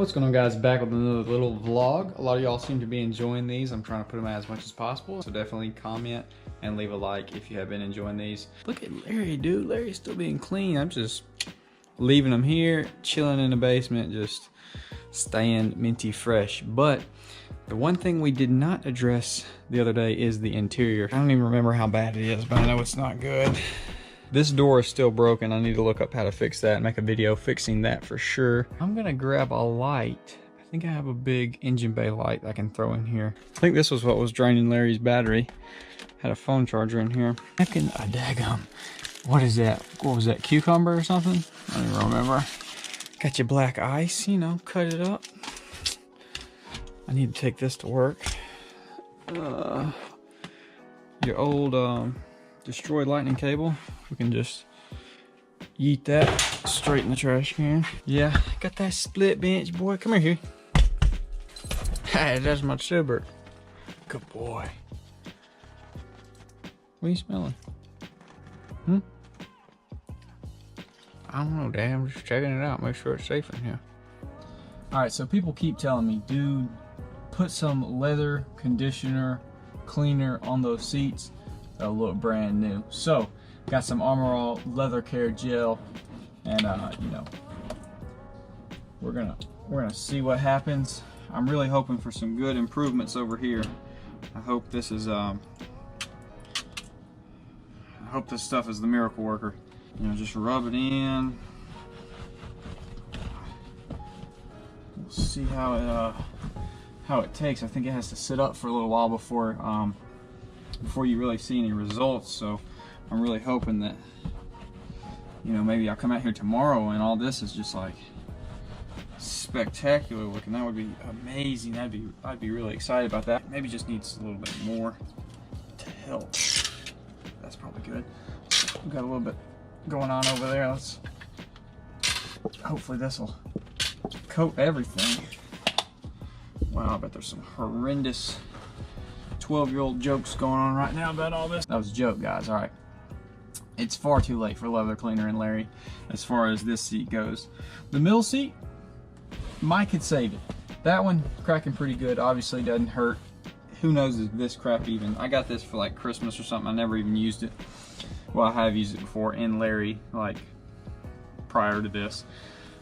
What's going on, guys? Back with another little vlog. A lot of y'all seem to be enjoying these. I'm trying to put them out as much as possible, so definitely comment and leave a like if you have been enjoying these. Look at Larry, dude. Larry's still being clean. I'm just leaving him here, chilling in the basement, just staying minty fresh. But the one thing we did not address the other day is the interior. I don't even remember how bad it is, but I know it's not good. This door is still broken. I need to look up how to fix that and make a video fixing that for sure. I'm gonna grab a light. I think I have a big engine bay light I can throw in here. I think this was what was draining Larry's battery. Had a phone charger in here. A daggum. What is that? What was that, cucumber or something? I don't even remember. Got your black ice, you know, cut it up. I need to take this to work. Your old destroyed lightning cable. We can just yeet that straight in the trash can. Yeah, got that split bench, boy. Come here. Hey, that's my Silbert. Good boy. What are you smelling? I don't know, Dad. I'm just checking it out. Make sure it's safe in here. Alright, so people keep telling me, dude, put some leather conditioner cleaner on those seats. They'll look brand new. So, got some Armor All leather care gel, and you know, we're gonna see what happens. I'm really hoping for some good improvements over here. I hope this is I hope this stuff is the miracle worker. You know, just rub it in. We'll see how it takes. I think it has to sit up for a little while before you really see any results. So I'm really hoping that, you know, maybe I'll come out here tomorrow and all this is just like spectacular looking. That would be amazing. I'd be really excited about that. Maybe just needs a little bit more to help. That's probably good. We've got a little bit going on over there. Let's hopefully this will coat everything. Wow, I bet there's some horrendous 12-year-old jokes going on right now about all this. That was a joke, guys. All right. It's far too late for leather cleaner and Larry as far as this seat goes. The middle seat, Mike could save it. That one cracking pretty good. Obviously doesn't hurt. Who knows if this crap even. I got this for like Christmas or something. I never even used it. Well, I have used it before in Larry, like prior to this.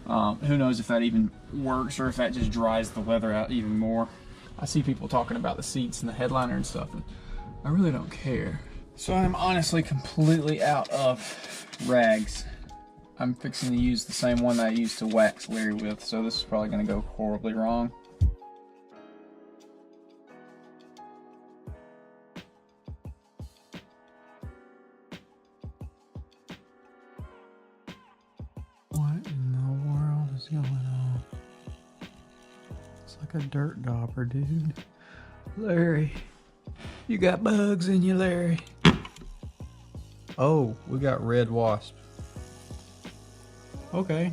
Who knows if that even works or if that just dries the leather out even more. I see people talking about the seats and the headliner and stuff, and I really don't care. So I'm honestly completely out of rags. I'm fixing to use the same one that I used to wax Larry with, so this is probably going to go horribly wrong. What in the world is going on? It's like a dirt dauber, dude. Larry, you got bugs in you, Larry. Oh, we got red wasp. Okay,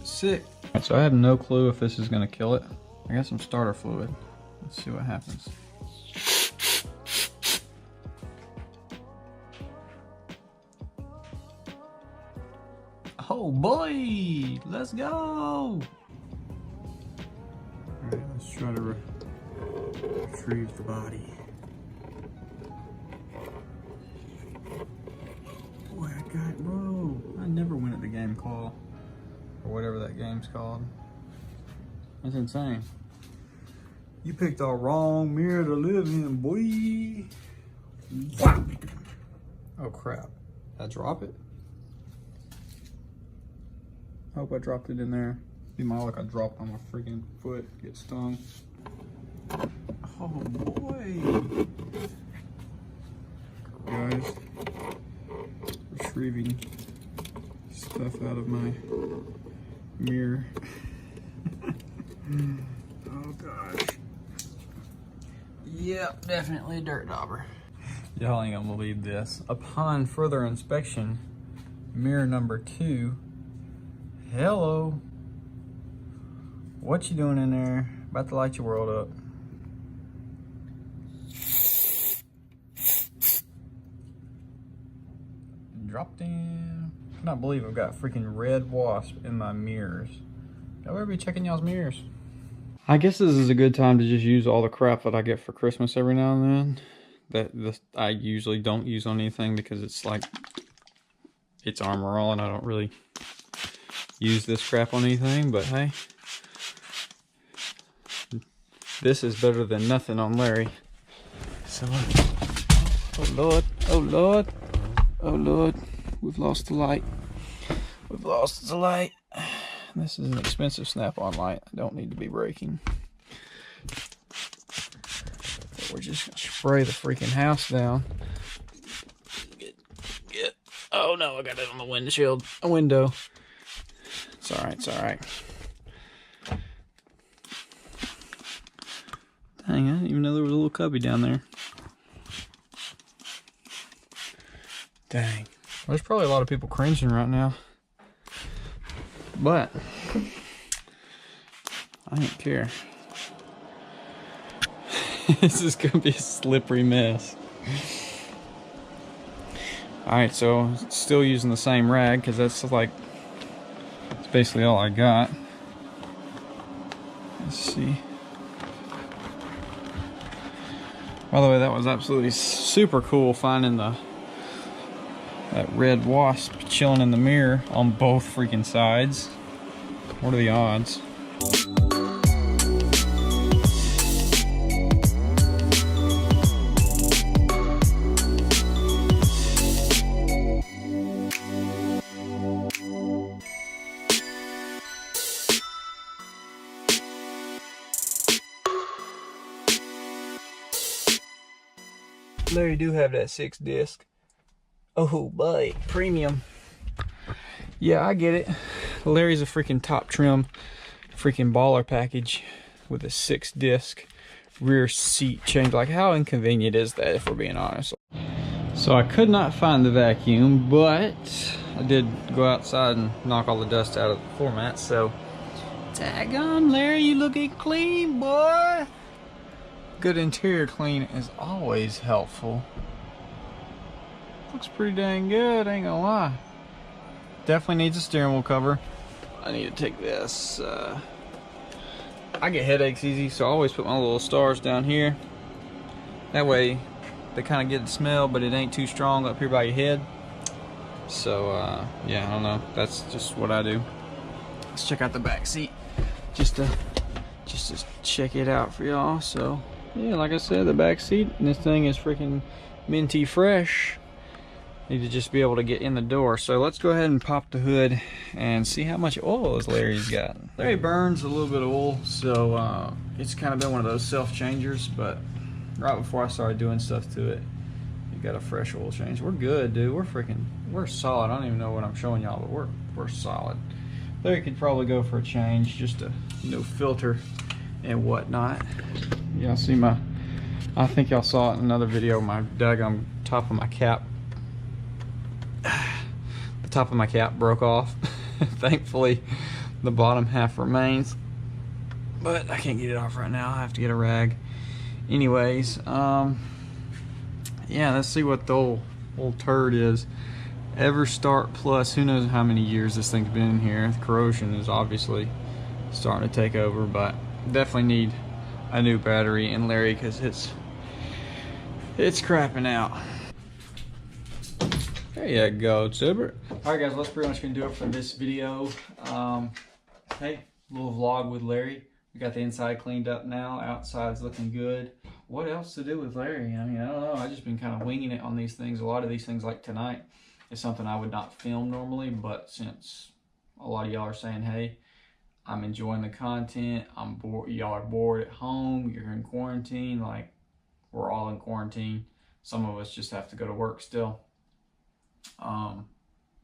sick. So I have no clue if this is gonna kill it. I got some starter fluid. Let's see what happens. Oh boy, let's go. Alright, let's try to retrieve the body. Boy, I got, bro. I never win at the game call. Or whatever that game's called. That's insane. You picked the wrong mirror to live in, boy. Oh crap. Did I drop it? I hope I dropped it in there. Be my luck I dropped on my freaking foot, get stung. Oh boy. Guys, retrieving stuff out of my mirror. Oh gosh. Yep, definitely a dirt dauber. Y'all ain't gonna believe this. Upon further inspection, mirror number 2. Hello. What you doing in there? About to light your world up. Dropped in. I cannot believe I've got freaking red wasp in my mirrors. Y'all better be checking y'all's mirrors. I guess this is a good time to just use all the crap that I get for Christmas every now and then. That I usually don't use on anything because it's like, it's Armor All and I don't really use this crap on anything, but hey. This is better than nothing on Larry. So, oh Lord, oh Lord, oh Lord, we've lost the light. We've lost the light. This is an expensive snap-on light. I don't need to be breaking. But we're just gonna spray the freaking house down. Get. Oh no, I got it on the windshield. A window. It's alright, it's alright. Dang, I didn't even know there was a little cubby down there. Dang. There's probably a lot of people cringing right now. But I don't care. This is gonna be a slippery mess. Alright, so still using the same rag because that's like, it's basically all I got. Let's see. By the way, that was absolutely super cool finding that red wasp chilling in the mirror on both freaking sides. What are the odds? Larry do have that 6 disc. Oh boy, premium. Yeah, I get it. Larry's a freaking top trim, freaking baller package with a 6 disc rear seat change. Like, how inconvenient is that, if we're being honest? So I could not find the vacuum, but I did go outside and knock all the dust out of the floor mat. So, daggone Larry, you looking clean, boy. Good interior clean is always helpful. Looks pretty dang good, ain't gonna lie. Definitely needs a steering wheel cover. I need to take this. I get headaches easy, so I always put my little stars down here. That way, they kind of get the smell, but it ain't too strong up here by your head. So, yeah, I don't know. That's just what I do. Let's check out the back seat, just to check it out for y'all. So, yeah, like I said, the back seat, and this thing is freaking minty fresh. Need to just be able to get in the door. So let's go ahead and pop the hood and see how much oil is Larry's got. Larry burns a little bit of oil, so it's kind of been one of those self-changers, but right before I started doing stuff to it, you got a fresh oil change. We're good, dude. We're solid. I don't even know what I'm showing y'all, but we're solid. Larry could probably go for a change, just a filter and whatnot. Y'all see I think y'all saw it in another video, my daggum top of my cap. The top of my cap broke off. Thankfully, the bottom half remains, but I can't get it off right now. I have to get a rag. Anyways, yeah, let's see what the old turd is. EverStart Plus, who knows how many years this thing's been in here. The corrosion is obviously starting to take over, but definitely need a new battery in Larry because it's crapping out. There you go, Super. Alright guys, that's pretty much gonna do it for this video. Hey, little vlog with Larry. We got the inside cleaned up now, outside's looking good. What else to do with Larry? I mean, I don't know. I've just been kind of winging it on these things. A lot of these things, like tonight, is something I would not film normally, but since a lot of y'all are saying, hey, I'm enjoying the content, I'm bored, y'all are bored at home, you're in quarantine, like, we're all in quarantine. Some of us just have to go to work still.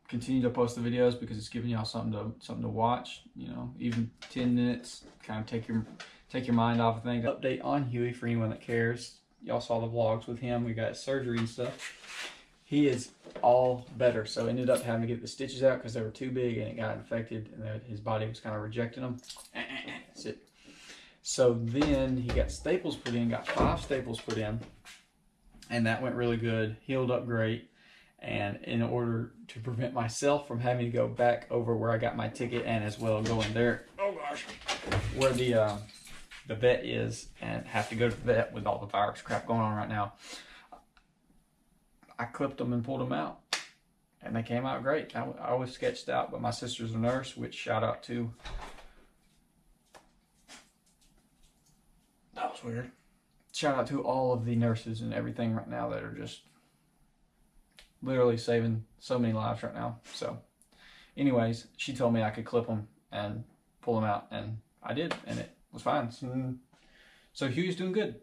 Continue to post the videos because it's giving y'all something to watch, you know, even 10 minutes, kind of take your mind off of things. Update on Huey for anyone that cares. Y'all saw the vlogs with him. We got surgery and stuff. He is all better. So ended up having to get the stitches out because they were too big and it got infected and his body was kind of rejecting them. That's it. So then he got staples put in, got 5 staples put in, and that went really good, healed up great. And in order to prevent myself from having to go back over where I got my ticket and as well going there, oh God, gosh, where the vet is, and have to go to the vet with all the virus crap going on right now. I clipped them and pulled them out, and they came out great. I was sketched out, but my sister's a nurse, which shout out to. That was weird. Shout out to all of the nurses and everything right now that are just literally saving so many lives right now. So anyways, she told me I could clip them and pull them out, and I did, and it was fine. So Huey's doing good.